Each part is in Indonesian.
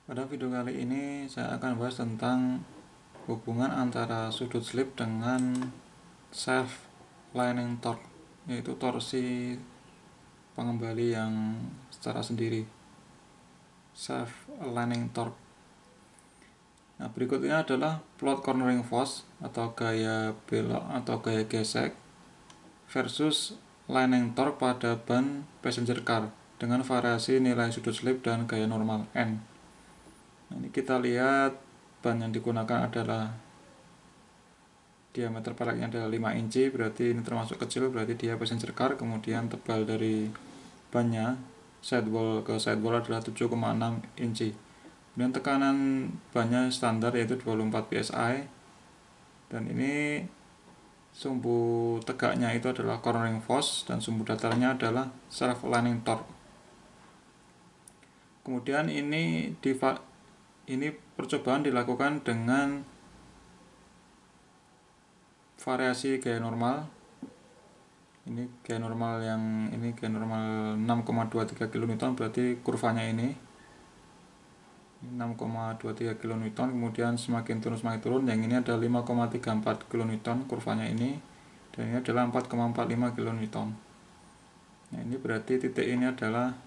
Pada video kali ini saya akan bahas tentang hubungan antara sudut slip dengan self lining torque, yaitu torsi pengembali yang secara sendiri, self lining torque. Nah, berikut ini adalah plot cornering force atau gaya belok atau gaya gesek versus lining torque pada ban passenger car dengan variasi nilai sudut slip dan gaya normal N. Nah, ini kita lihat ban yang digunakan adalah diameter peleknya adalah 5 inci, berarti ini termasuk kecil, berarti dia passenger car. Kemudian tebal dari bannya sidewall ke sidewall adalah 7,6 inci. Kemudian tekanan bannya standar yaitu 24 psi, dan ini sumbu tegaknya itu adalah cornering force dan sumbu datarnya adalah self lining torque. Kemudian ini percobaan dilakukan dengan variasi gaya normal. Ini gaya normal yang ini gaya normal 6,23 kN, berarti kurvanya ini 6,23 kN. Kemudian semakin turun, yang ini ada 5,34 kN kurvanya ini, dan ini adalah 4,45 kN. Nah, ini berarti titik ini adalah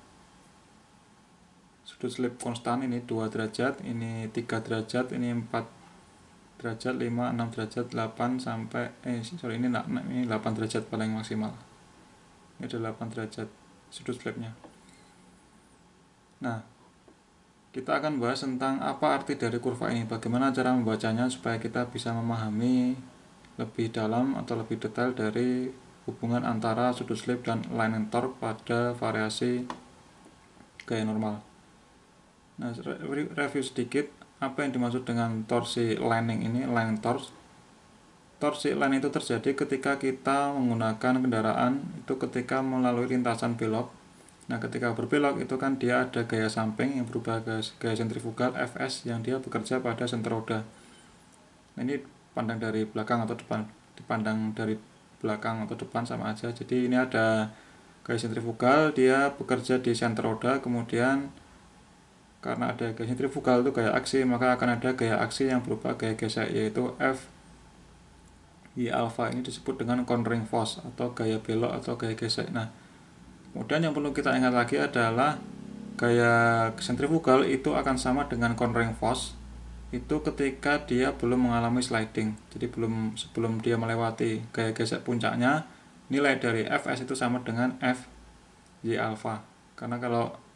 sudut slip konstan, ini 2 derajat, ini 3 derajat, ini 4 derajat, 5, 6 derajat, 8 sampai ini 8 derajat paling maksimal. Ini adalah 8 derajat sudut slipnya. Nah, kita akan bahas tentang apa arti dari kurva ini, bagaimana cara membacanya supaya kita bisa memahami lebih dalam atau lebih detail dari hubungan antara sudut slip dan lining torque pada variasi gaya normal. Nah, review sedikit apa yang dimaksud dengan torsi lining ini, lining torque. Torsi lining itu terjadi ketika kita menggunakan kendaraan itu ketika melalui lintasan belok. Nah, ketika berbelok itu kan dia ada gaya samping yang berubah ke gaya sentrifugal Fs yang dia bekerja pada senter roda. Nah, ini pandang dari belakang atau depan, dipandang dari belakang atau depan sama aja. Jadi ini ada gaya sentrifugal, dia bekerja di senter roda, kemudian karena ada gaya sentrifugal itu gaya aksi, maka akan ada gaya aksi yang berubah gaya gesek, yaitu F Y alpha. Ini disebut dengan cornering force atau gaya belok atau gaya gesek. Nah, kemudian yang perlu kita ingat lagi adalah gaya sentrifugal itu akan sama dengan cornering force itu ketika dia belum mengalami sliding. Jadi sebelum dia melewati gaya gesek puncaknya, nilai dari Fs itu sama dengan F Y alpha. Karena kalau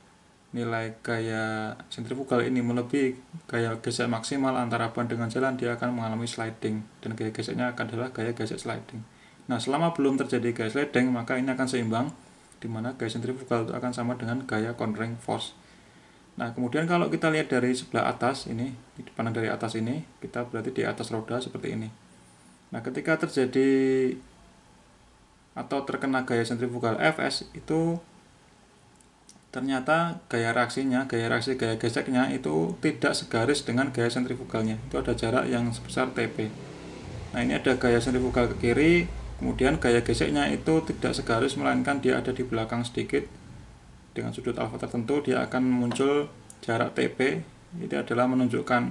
nilai gaya sentrifugal ini melebihi gaya gesek maksimal antara ban dengan jalan, dia akan mengalami sliding, dan gaya geseknya adalah gaya gesek sliding. Nah, selama belum terjadi gaya sliding, maka ini akan seimbang, di mana gaya sentrifugal itu akan sama dengan gaya cornering force. Nah, kemudian kalau kita lihat dari sebelah atas ini, dipandang dari atas ini, kita berarti di atas roda seperti ini. Nah, ketika terjadi atau terkena gaya sentrifugal Fs, itu ternyata gaya reaksi gaya geseknya itu tidak segaris dengan gaya sentrifugalnya. Itu ada jarak yang sebesar Tp. Nah, ini ada gaya sentrifugal ke kiri, kemudian gaya geseknya itu tidak segaris, melainkan dia ada di belakang sedikit. Dengan sudut alfa tertentu, dia akan muncul jarak Tp. Ini adalah menunjukkan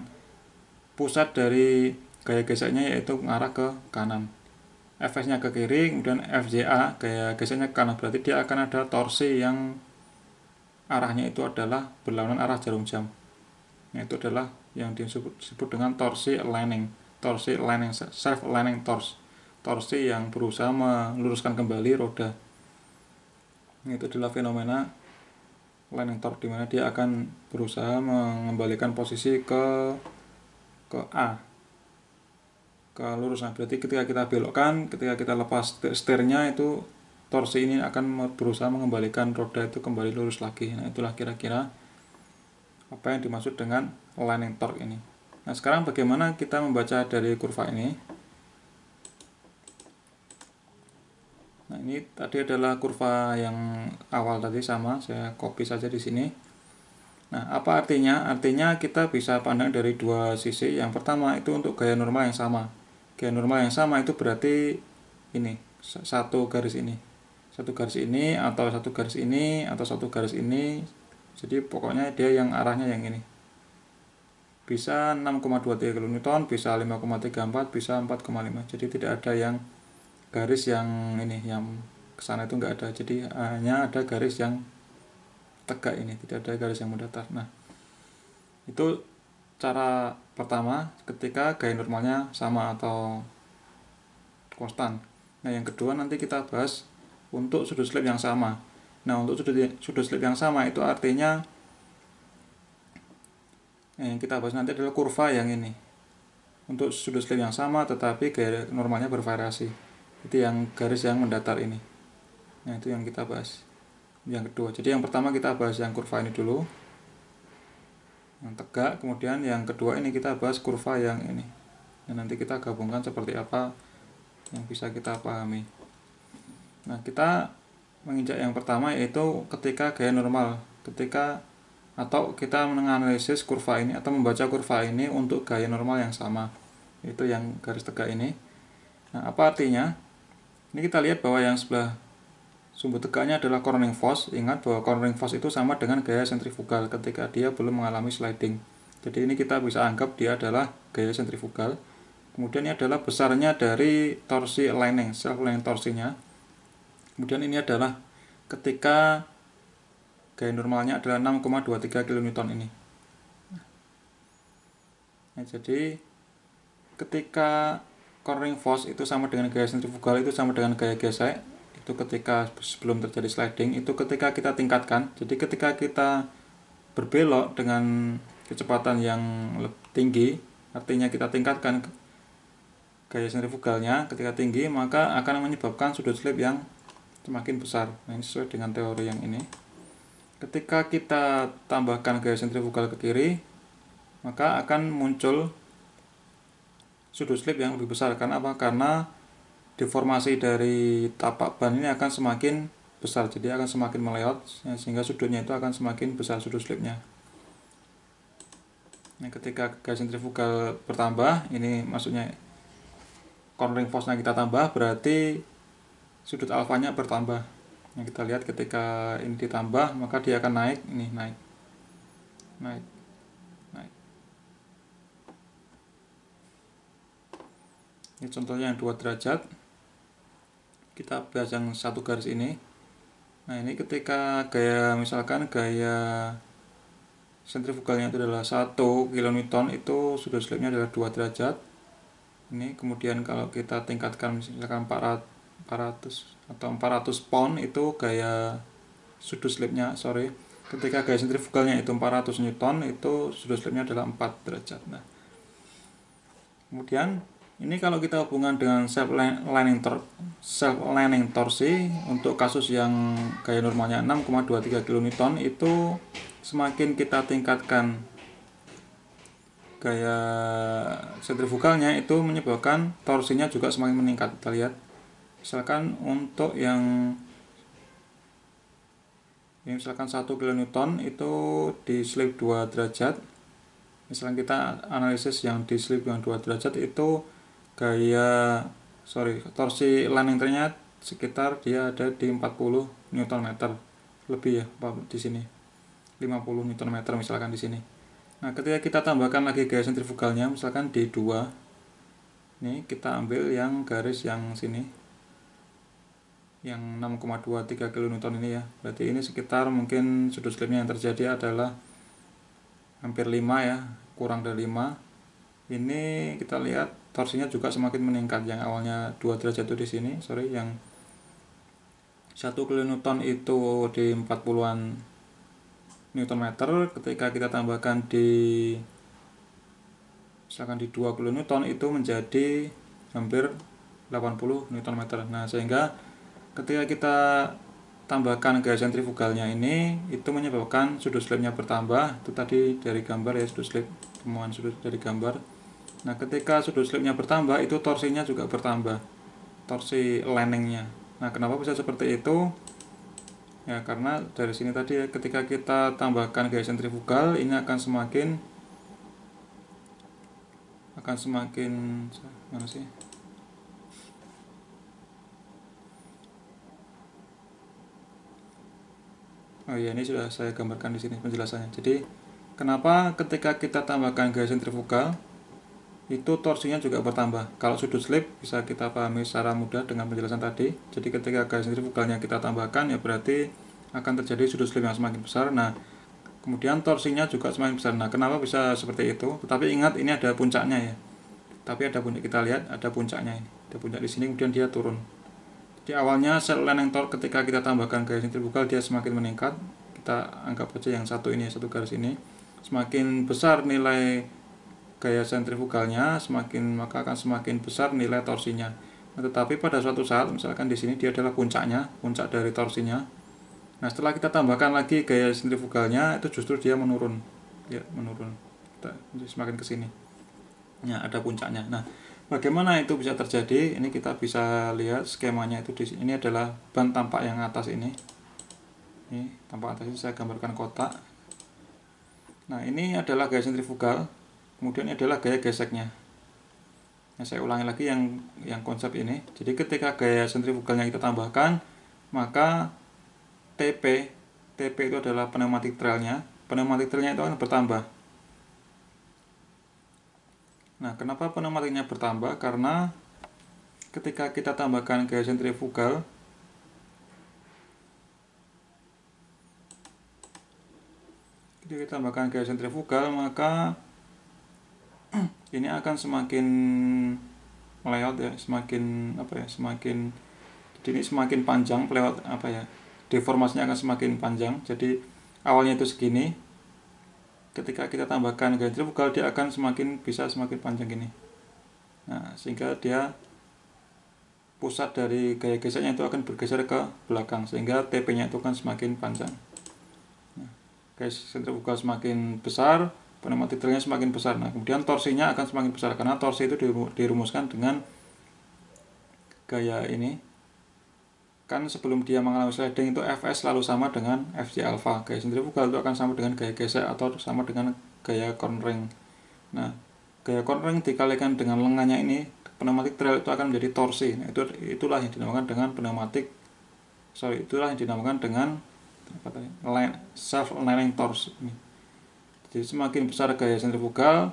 pusat dari gaya geseknya, yaitu mengarah ke kanan. Fs-nya ke kiri, kemudian Fja gaya geseknya ke kanan, berarti dia akan ada torsi yang arahnya itu adalah berlawanan arah jarum jam. Nah, itu adalah yang disebut dengan torsi lining, self lining torsi yang berusaha meluruskan kembali roda. Itu adalah fenomena lining torque, di mana dia akan berusaha mengembalikan posisi ke A, ke lurus. Nah, berarti ketika kita belokkan, ketika kita lepas setirnya, itu torsi ini akan berusaha mengembalikan roda itu kembali lurus lagi. Nah, itulah kira-kira apa yang dimaksud dengan lining torque ini. Nah, sekarang bagaimana kita membaca dari kurva ini? Nah, ini tadi adalah kurva yang awal tadi, sama, saya copy saja di sini. Nah, apa artinya? Artinya kita bisa pandang dari dua sisi. Yang pertama itu untuk gaya normal yang sama. Gaya normal yang sama itu berarti ini, satu garis ini, satu garis ini, atau satu garis ini, atau satu garis ini. Jadi pokoknya dia yang arahnya yang ini. bisa 6,23 kN, bisa 5,34, bisa 4,5. Jadi tidak ada yang garis yang ini, yang kesana itu enggak ada. Jadi hanya ada garis yang tegak ini, tidak ada garis yang mendatar. Nah, itu cara pertama ketika gaya normalnya sama atau konstan. Nah, yang kedua nanti kita bahas untuk sudut slip yang sama. Nah, untuk sudut slip yang sama itu artinya yang kita bahas nanti adalah kurva yang ini. Untuk sudut slip yang sama tetapi gaya normalnya bervariasi. Itu yang garis yang mendatar ini. Nah, itu yang kita bahas. Yang kedua. Jadi yang pertama kita bahas yang kurva ini dulu. Yang tegak, kemudian yang kedua ini kita bahas kurva yang ini. Dan nanti kita gabungkan seperti apa yang bisa kita pahami. Nah, kita menginjak yang pertama yaitu ketika gaya normal, atau kita menganalisis kurva ini atau membaca kurva ini untuk gaya normal yang sama, itu yang garis tegak ini. Nah, apa artinya? Ini kita lihat bahwa yang sebelah sumbu tegaknya adalah cornering force. Ingat bahwa cornering force itu sama dengan gaya sentrifugal ketika dia belum mengalami sliding. Jadi ini kita bisa anggap dia adalah gaya sentrifugal. Kemudian ini adalah besarnya dari torsi lining, self lining torsinya. Kemudian ini adalah ketika gaya normalnya adalah 6,23 kN ini. Nah, jadi ketika cornering force itu sama dengan gaya sentrifugal itu sama dengan gaya gesek, itu ketika sebelum terjadi sliding, itu ketika kita tingkatkan. Jadi ketika kita berbelok dengan kecepatan yang lebih tinggi, artinya kita tingkatkan gaya sentrifugalnya ketika tinggi, maka akan menyebabkan sudut slip yang semakin besar. Nah, ini sesuai dengan teori yang ini. Ketika kita tambahkan gaya sentrifugal ke kiri, maka akan muncul sudut slip yang lebih besar. Karena apa? Karena deformasi dari tapak ban ini akan semakin besar, jadi akan semakin meleot, sehingga sudutnya itu akan semakin besar sudut slipnya. Nah, ketika gaya sentrifugal bertambah, ini maksudnya cornering force-nya kita tambah, berarti sudut alfanya bertambah. Yang kita lihat ketika ini ditambah, maka dia akan naik, ini naik. Ini contohnya yang 2 derajat. Kita bahas yang satu garis ini. Nah, ini ketika misalkan gaya sentrifugalnya itu adalah 1 kN, itu sudut slipnya adalah 2 derajat. Ini kemudian kalau kita tingkatkan misalkan 400 atau 400 pound, itu gaya sudut slipnya, ketika gaya sentrifugalnya itu 400 Newton, itu sudut slipnya adalah 4 derajat. Nah, kemudian ini kalau kita hubungan dengan self lining torsi untuk kasus yang gaya normalnya 6,23 kN, itu semakin kita tingkatkan gaya sentrifugalnya, itu menyebabkan torsinya juga semakin meningkat. Kita lihat misalkan untuk yang misalkan 1 kN itu di slip 2 derajat. Misalkan kita analisis yang di slip yang 2 derajat, itu torsi lining-nya sekitar dia ada di 40 Nm lebih ya, di sini 50 Nm misalkan di sini. Nah, ketika kita tambahkan lagi gaya sentrifugalnya misalkan di 2, ini kita ambil yang garis yang sini, yang 6,23 kN ini ya. Berarti ini sekitar mungkin sudut slipnya yang terjadi adalah hampir 5 ya, kurang dari 5. Ini kita lihat torsinya juga semakin meningkat. Yang awalnya 2 derajat itu di sini, yang 1 kN itu di 40-an Nm, ketika kita tambahkan misalkan di 2 kN, itu menjadi hampir 80 Nm. Nah, sehingga ketika kita tambahkan gaya sentrifugalnya ini, itu menyebabkan sudut slipnya bertambah. Itu tadi dari gambar ya, sudut slip, temuan sudut dari gambar. Nah, ketika sudut slipnya bertambah, itu torsinya juga bertambah, torsi liningnya. Nah, kenapa bisa seperti itu? Ya, karena dari sini tadi ya, ketika kita tambahkan gaya sentrifugal, ini akan semakin mana sih? Oh iya, ini sudah saya gambarkan di sini penjelasannya. Jadi Kenapa ketika kita tambahkan gaya sentrifugal itu torsinya juga bertambah? Kalau sudut slip bisa kita pahami secara mudah dengan penjelasan tadi. Jadi ketika gaya sentrifugalnya kita tambahkan, ya berarti akan terjadi sudut slip yang semakin besar. Nah, kemudian torsinya juga semakin besar. Nah, kenapa bisa seperti itu? Tetapi ingat, ini ada puncaknya ya. Tapi ada puncak, kita lihat ada puncaknya ini. Ada puncak di sini, kemudian dia turun. Jadi awalnya self-lining torque ketika kita tambahkan gaya sentrifugal dia semakin meningkat. Kita anggap saja yang satu ini, satu garis ini. Semakin besar nilai gaya sentrifugalnya, maka akan semakin besar nilai torsinya. Nah, tetapi pada suatu saat, misalkan di sini dia adalah puncaknya, puncak dari torsinya. Nah, setelah kita tambahkan lagi gaya sentrifugalnya, itu justru dia menurun. Ya, menurun. Semakin ke sini. Nah, ada puncaknya. Nah, bagaimana itu bisa terjadi? Ini kita bisa lihat skemanya itu di sini. Ini adalah ban tampak yang atas ini. Ini tampak atas ini saya gambarkan kotak. Nah, ini adalah gaya sentrifugal. Kemudian ini adalah gaya geseknya. Nah, saya ulangi lagi yang konsep ini. Jadi ketika gaya sentrifugalnya kita tambahkan, maka TP itu adalah pneumatic trailnya. Pneumatic trailnya itu akan bertambah. Nah, kenapa pneumatiknya bertambah? Karena ketika kita tambahkan gaya sentrifugal, maka ini akan semakin meleot ya, semakin jadi ini semakin panjang pelewat deformasinya akan semakin panjang. Jadi awalnya itu segini, ketika kita tambahkan gaya sentrifugal dia akan semakin panjang gini. Nah, sehingga dia pusat dari gaya geseknya itu akan bergeser ke belakang, sehingga TP-nya itu akan semakin panjang. Nah, gaya sentrifugal semakin besar, pneumatic trailnya semakin besar. Nah, kemudian torsinya akan semakin besar karena torsi itu dirumuskan dengan gaya ini. Kan sebelum dia mengalami sliding itu Fs selalu sama dengan Fj alpha. Gaya sentrifugal itu akan sama dengan gaya gesek atau sama dengan gaya cornering. Nah, gaya cornering dikalikan dengan lengannya ini, pneumatic trail itu akan menjadi torsi. Nah, itulah yang dinamakan dengan self-lining torque ini. Jadi semakin besar gaya sentrifugal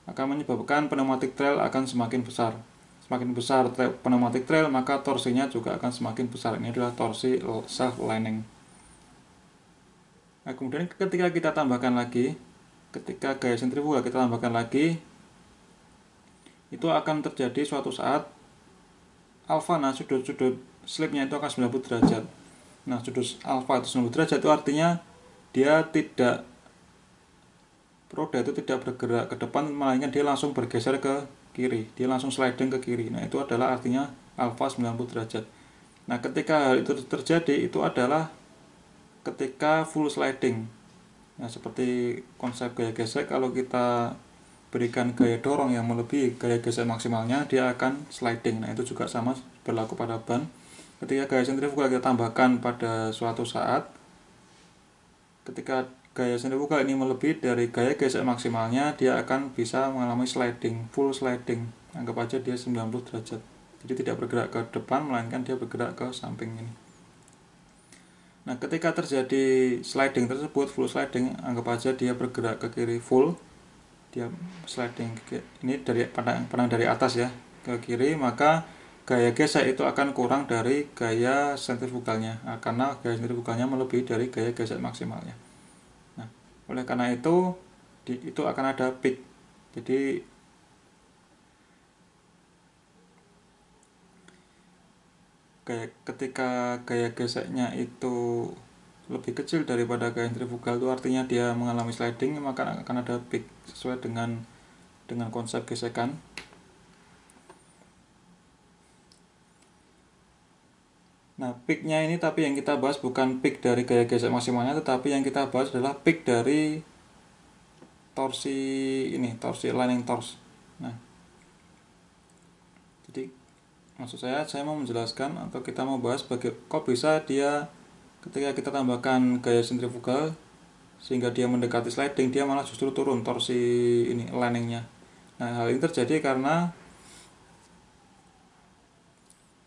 akan menyebabkan pneumatic trail akan semakin besar. Semakin besar pneumatic trail, maka torsinya juga akan semakin besar. Ini adalah torsi self-lining. Nah, kemudian ketika kita tambahkan lagi, ketika gaya sentrifugal kita tambahkan lagi, itu akan terjadi suatu saat alfa. Nah, sudut slipnya itu akan 90 derajat. Nah, sudut alfa itu 90 derajat itu artinya roda itu tidak bergerak ke depan, melainkan dia langsung bergeser ke kiri, dia langsung sliding ke kiri. Nah, itu adalah artinya alfa 90 derajat. Nah, ketika hal itu terjadi, itu adalah ketika full sliding. Nah, seperti konsep gaya gesek, kalau kita berikan gaya dorong yang melebihi gaya gesek maksimalnya, dia akan sliding. Nah, itu juga sama berlaku pada ban. Ketika gaya sentrifugal kita tambahkan pada suatu saat, ketika gaya sentrifugal ini melebihi dari gaya gesek maksimalnya, dia akan bisa mengalami sliding, full sliding. Anggap aja dia 90 derajat. Jadi tidak bergerak ke depan, melainkan dia bergerak ke samping ini. Nah, ketika terjadi sliding tersebut, full sliding, anggap aja dia bergerak ke kiri full. Dia sliding ini dari pandang dari atas ya ke kiri, maka gaya gesek itu akan kurang dari gaya sentrifugalnya. Nah, karena gaya sentrifugalnya melebihi dari gaya gesek maksimalnya. Oleh karena itu akan ada peak. Jadi ketika gaya geseknya itu lebih kecil daripada gaya sentrifugal, itu artinya dia mengalami sliding, maka akan ada peak sesuai dengan konsep gesekan. Nah, peaknya ini tapi yang kita bahas bukan peak dari gaya gesek maksimalnya, tetapi yang kita bahas adalah peak dari torsi lining torque. Nah, jadi maksud saya mau menjelaskan atau kita mau bahas kok bisa dia ketika kita tambahkan gaya sentrifugal sehingga dia mendekati sliding, dia malah justru turun torsi ini liningnya. Nah, hal ini terjadi karena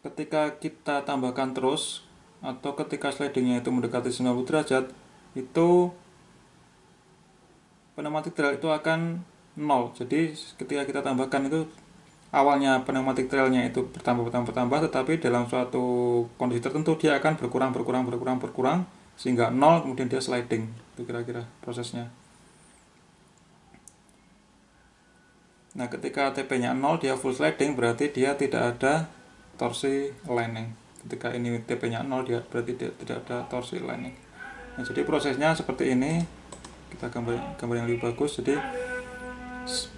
ketika kita tambahkan terus atau ketika slidingnya itu mendekati 90 derajat, itu pneumatic trail itu akan 0. Jadi ketika kita tambahkan itu awalnya pneumatic trailnya itu bertambah, tetapi dalam suatu kondisi tertentu dia akan berkurang sehingga 0, kemudian dia sliding. Itu kira-kira prosesnya. Nah, ketika TP-nya 0 dia full sliding, berarti dia tidak ada torsi aligning. Ketika ini TP-nya 0 dia berarti dia tidak ada torsi aligning. Nah, jadi prosesnya seperti ini. Kita gambar yang lebih bagus. Jadi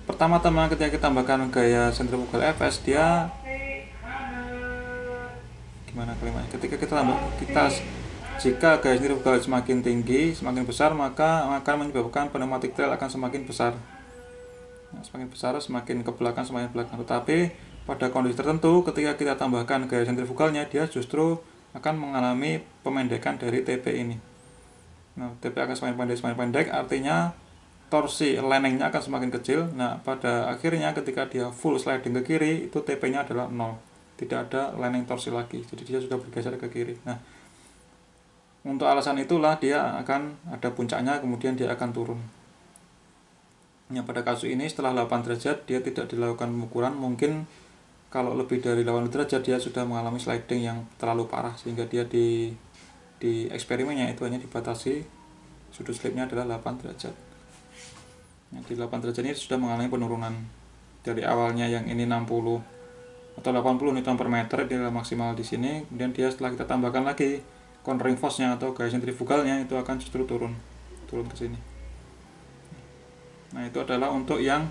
pertama-tama ketika kita tambahkan gaya centrifugal FS, dia gimana kalimatnya? Ketika jika gaya centrifugal semakin tinggi, semakin besar, maka akan menyebabkan pneumatic trail akan semakin besar. Nah, semakin besar, semakin ke belakang. Tetapi pada kondisi tertentu, ketika kita tambahkan gaya centrifugalnya, dia justru akan mengalami pemendekan dari TP ini. Nah, TP akan semakin pendek, artinya torsi aligning-nya akan semakin kecil. Nah, pada akhirnya ketika dia full sliding ke kiri, itu TP-nya adalah 0. Tidak ada aligning torsi lagi. Jadi dia sudah bergeser ke kiri. Nah, untuk alasan itulah dia akan ada puncaknya, kemudian dia akan turun. Nah, pada kasus ini setelah 8 derajat dia tidak dilakukan pengukuran. Mungkin kalau lebih dari 8 derajat dia sudah mengalami sliding yang terlalu parah, sehingga dia di eksperimennya itu hanya dibatasi sudut slipnya adalah 8 derajat. Nah, di 8 derajat ini sudah mengalami penurunan dari awalnya yang ini 60 atau 80 Newton per meter, dia maksimal di sini. Kemudian dia setelah kita tambahkan lagi cornering force-nya atau gaya sentrifugalnya, itu akan justru turun ke sini. Nah, itu adalah untuk yang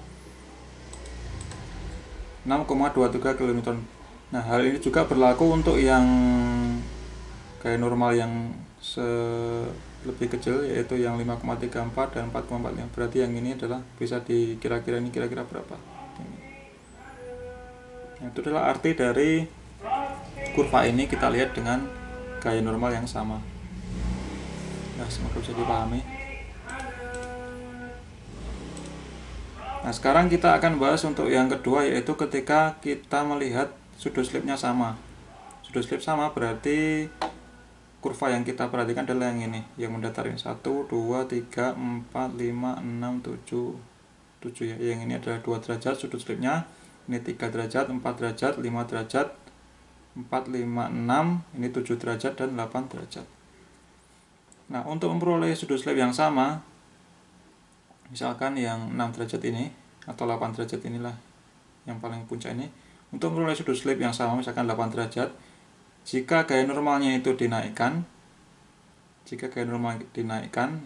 6,23 kN. Nah, hal ini juga berlaku untuk yang gaya normal yang lebih kecil, yaitu yang 5,34 dan 4,45. Berarti yang ini adalah bisa dikira-kira ini kira-kira berapa. Nah, itu adalah arti dari kurva ini kita lihat dengan gaya normal yang sama. Nah, semoga bisa dipahami. Nah, sekarang kita akan bahas untuk yang kedua, yaitu ketika kita melihat sudut slipnya sama. Sudut slip sama berarti kurva yang kita perhatikan adalah yang ini, yang mendatar ini 1, 2, 3, 4, 5, 6, 7 ya. Yang ini adalah 2 derajat sudut slipnya, ini 3 derajat, 4 derajat, 5 derajat, 4, 5, 6, ini 7 derajat dan 8 derajat. Nah, untuk memperoleh sudut slip yang sama, misalkan yang 6 derajat ini atau 8 derajat inilah yang paling puncak ini, untuk memperoleh sudut slip yang sama misalkan 8 derajat, jika gaya normalnya itu dinaikkan,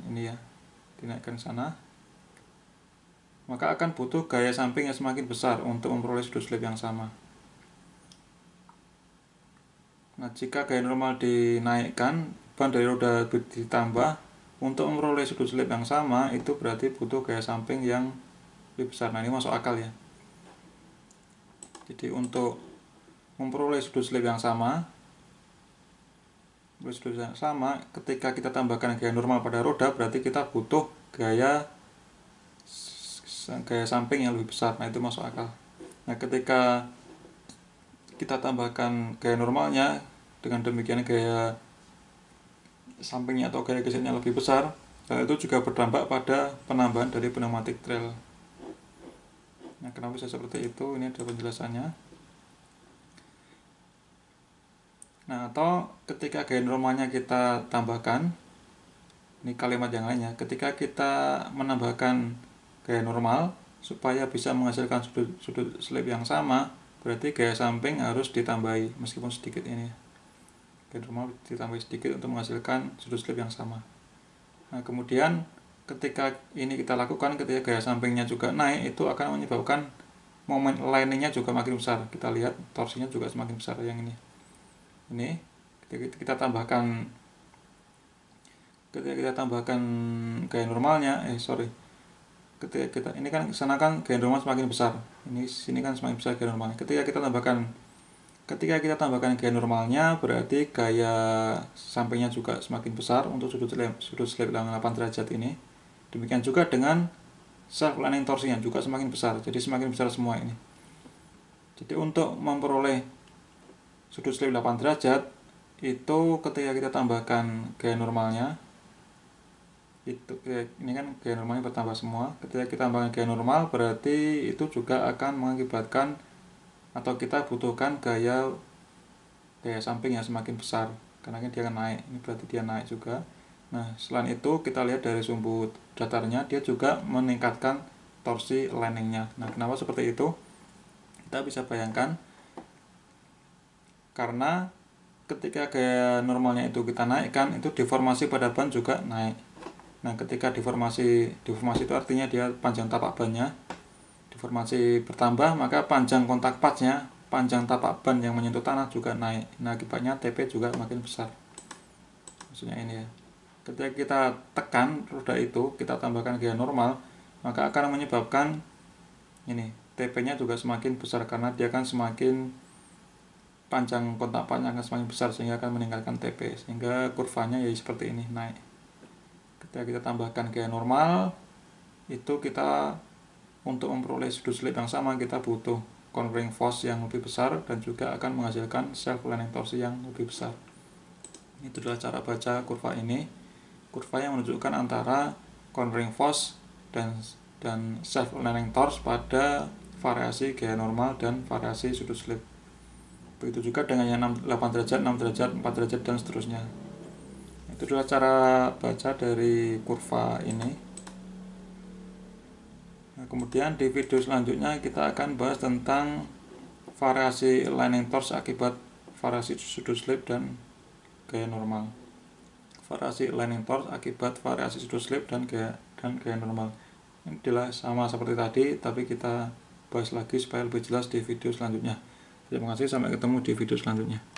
ini ya, dinaikkan sana, maka akan butuh gaya samping yang semakin besar untuk memperoleh sudut slip yang sama. Nah, jika gaya normal dinaikkan, ban dari roda ditambah, untuk memperoleh sudut slip yang sama, itu berarti butuh gaya samping yang lebih besar. Nah, ini masuk akal ya. Jadi untuk memperoleh sudut slip yang sama, ketika kita tambahkan gaya normal pada roda, berarti kita butuh gaya samping yang lebih besar. Nah, itu masuk akal. Nah, ketika kita tambahkan gaya normalnya, dengan demikian gaya sampingnya atau gaya gesernya lebih besar, hal itu juga berdampak pada penambahan dari pneumatic trail. Nah, kenapa bisa seperti itu? Ini ada penjelasannya. Nah, atau ketika gaya normalnya kita tambahkan, ini kalimat yang lainnya, ketika kita menambahkan gaya normal supaya bisa menghasilkan sudut slip yang sama, berarti gaya samping harus ditambahi meskipun sedikit ini. Gaya normal ditambahi sedikit untuk menghasilkan sudut slip yang sama. Nah, kemudian ketika ini kita lakukan, ketika gaya sampingnya juga naik, itu akan menyebabkan moment aligningnya juga makin besar. Kita lihat torsinya juga semakin besar yang ini. Ini ketika kita tambahkan gaya normalnya, ketika ini kan sana kan gaya normal semakin besar, ini sini kan semakin besar gaya normalnya. Ketika kita tambahkan gaya normalnya, berarti gaya sampingnya juga semakin besar untuk sudut slip 8 derajat ini. Demikian juga dengan self aligning torsinya juga semakin besar, jadi semakin besar semua ini. Jadi untuk memperoleh sudut slip 8 derajat itu ketika kita tambahkan gaya normalnya, Itu ini kan gaya normalnya bertambah semua. Ketika kita tambahkan gaya normal, berarti itu juga akan mengakibatkan atau kita butuhkan gaya samping yang semakin besar, karena kan dia akan naik. Ini berarti dia naik juga. Nah, selain itu kita lihat dari sumbu datarnya, dia juga meningkatkan torsi landingnya. Nah, kenapa seperti itu? Kita bisa bayangkan karena ketika gaya normalnya itu kita naikkan, itu deformasi pada ban juga naik. Nah, ketika deformasi itu artinya dia panjang tapak bannya deformasi bertambah, maka panjang kontak patchnya, panjang tapak ban yang menyentuh tanah juga naik. Nah, akibatnya TP juga makin besar. Maksudnya ini ya. Ketika kita tekan roda itu, kita tambahkan gaya normal, maka akan menyebabkan ini TP-nya juga semakin besar karena dia akan semakin panjang kontak patchnya akan semakin besar sehingga akan meningkatkan TP, sehingga kurvanya ya seperti ini naik. Ketika kita tambahkan gaya normal, itu kita untuk memperoleh sudut slip yang sama kita butuh converging force yang lebih besar dan juga akan menghasilkan self landing torsi yang lebih besar. Itu adalah cara baca kurva ini. Kurva yang menunjukkan antara converging force dan self landing torsi pada variasi gaya normal dan variasi sudut slip. Begitu juga dengan yang 8 derajat, 6 derajat, 4 derajat dan seterusnya. Itu adalah cara baca dari kurva ini. Nah, kemudian di video selanjutnya kita akan bahas tentang variasi landing torsi akibat variasi sudut slip dan gaya normal. Variasi landing torsi akibat variasi sudut slip dan gaya normal. Ini adalah sama seperti tadi, tapi kita bahas lagi supaya lebih jelas di video selanjutnya. Terima kasih, sampai ketemu di video selanjutnya.